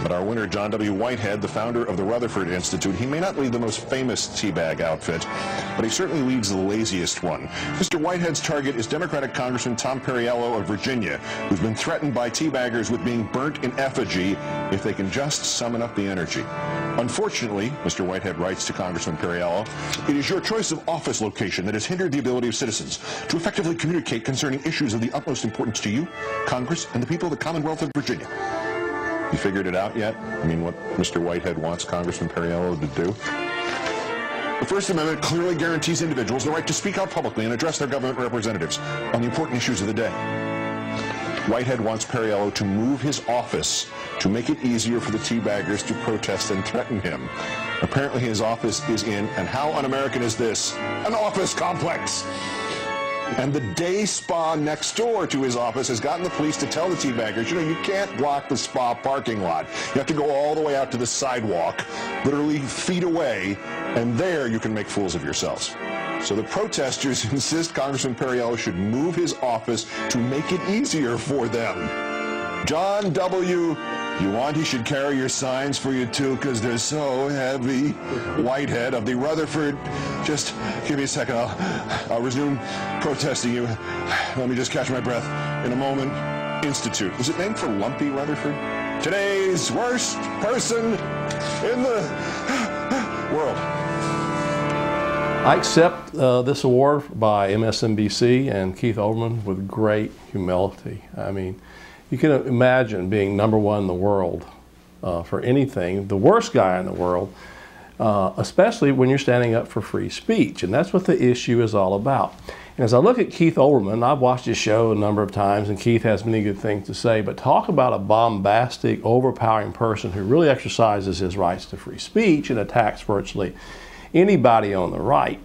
But our winner, John W. Whitehead, the founder of the Rutherford Institute, he may not lead the most famous teabag outfit, but he certainly leads the laziest one. Mr. Whitehead's target is Democratic Congressman Tom Perriello of Virginia, who's been threatened by teabaggers with being burnt in effigy if they can just summon up the energy. Unfortunately, Mr. Whitehead writes to Congressman Perriello, it is your choice of office location that has hindered the ability of citizens to effectively communicate concerning issues of the utmost importance to you, Congress, and the people of the Commonwealth of Virginia. You figured it out yet? I mean, what Mr. Whitehead wants Congressman Perriello to do? The First Amendment clearly guarantees individuals the right to speak out publicly and address their government representatives on the important issues of the day. Whitehead wants Perriello to move his office to make it easier for the teabaggers to protest and threaten him. Apparently his office is in, and how un-American is this, an office complex. And the day spa next door to his office has gotten the police to tell the teabaggers, you know, you can't block the spa parking lot. You have to go all the way out to the sidewalk, literally feet away, and there you can make fools of yourselves. So the protesters insist Congressman Perriello should move his office to make it easier for them. John W., you want he should carry your signs for you too because they're so heavy. Whitehead of the Rutherford, just give me a second, I'll resume protesting you. Let me just catch my breath in a moment. Institute. Was it named for Lumpy Rutherford? Today's worst person in the world. I accept this award by MSNBC and Keith Olbermann with great humility. I mean, you can imagine being #1 in the world for anything, the worst guy in the world, especially when you're standing up for free speech. And that's what the issue is all about. And as I look at Keith Olbermann, I've watched his show a number of times, and Keith has many good things to say, but talk about a bombastic, overpowering person who really exercises his rights to free speech and attacks virtually anybody on the right.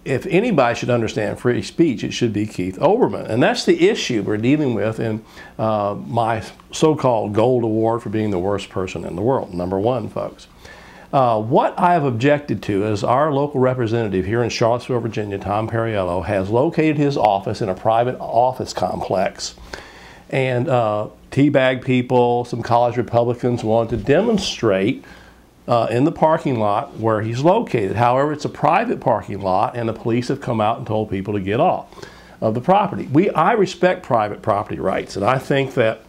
If anybody should understand free speech, it should be Keith Olbermann. And that's the issue we're dealing with in my so-called gold award for being the worst person in the world. #1, folks. What I have objected to is our local representative here in Charlottesville, Virginia, Tom Perriello, has located his office in a private office complex. And teabag people, some college Republicans wanted to demonstrate in the parking lot where he's located. However, it's a private parking lot, and the police have come out and told people to get off of the property. I respect private property rights, and I think that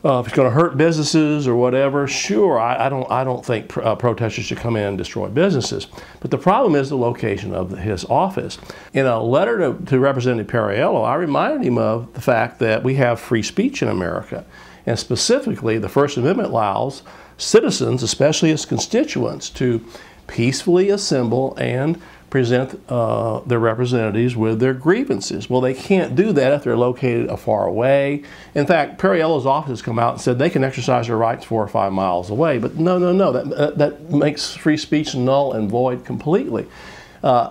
if it's going to hurt businesses or whatever, sure, I don't think protesters should come in and destroy businesses. But the problem is the location of his office. In a letter to Representative Perriello, I reminded him of the fact that we have free speech in America, and specifically the First Amendment allows citizens, especially as constituents, to peacefully assemble and present their representatives with their grievances. Well, they can't do that if they're located far away. In fact, Perriello's office has come out and said they can exercise their rights 4 or 5 miles away. But no, that makes free speech null and void completely.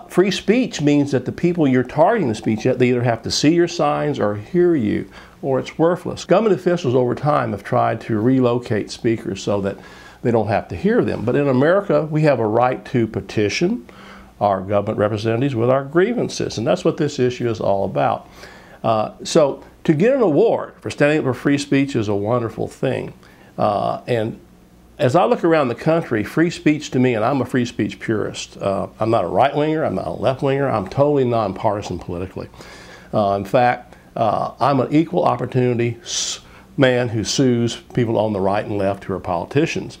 Free speech means that the people you're targeting the speech at, they either have to see your signs or hear you, or it's worthless. Government officials over time have tried to relocate speakers so that they don't have to hear them. But in America, we have a right to petition our government representatives with our grievances, and that's what this issue is all about. So to get an award for standing up for free speech is a wonderful thing. And as I look around the country, free speech to me, and I'm a free speech purist, I'm not a right-winger, I'm not a left-winger, I'm totally nonpartisan politically. In fact, I'm an equal opportunity man who sues people on the right and left who are politicians,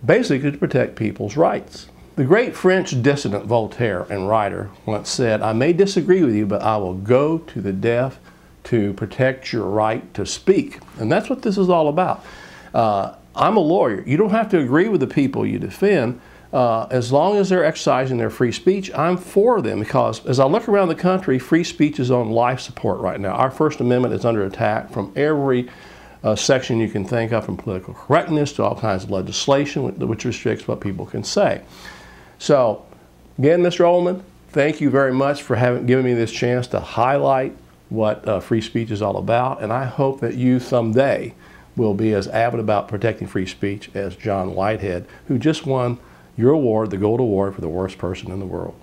basically to protect people's rights. The great French dissident Voltaire and writer once said, "I may disagree with you, but I will go to the death to protect your right to speak." And that's what this is all about. I'm a lawyer. You don't have to agree with the people you defend. As long as they're exercising their free speech, I'm for them, because as I look around the country, free speech is on life support right now. Our First Amendment is under attack from every section you can think of, from political correctness to all kinds of legislation which restricts what people can say. So, again, Mr. Olbermann, thank you very much for giving me this chance to highlight what free speech is all about, and I hope that you someday will be as avid about protecting free speech as John Whitehead, who just won your award, the Gold Award for the worst person in the world.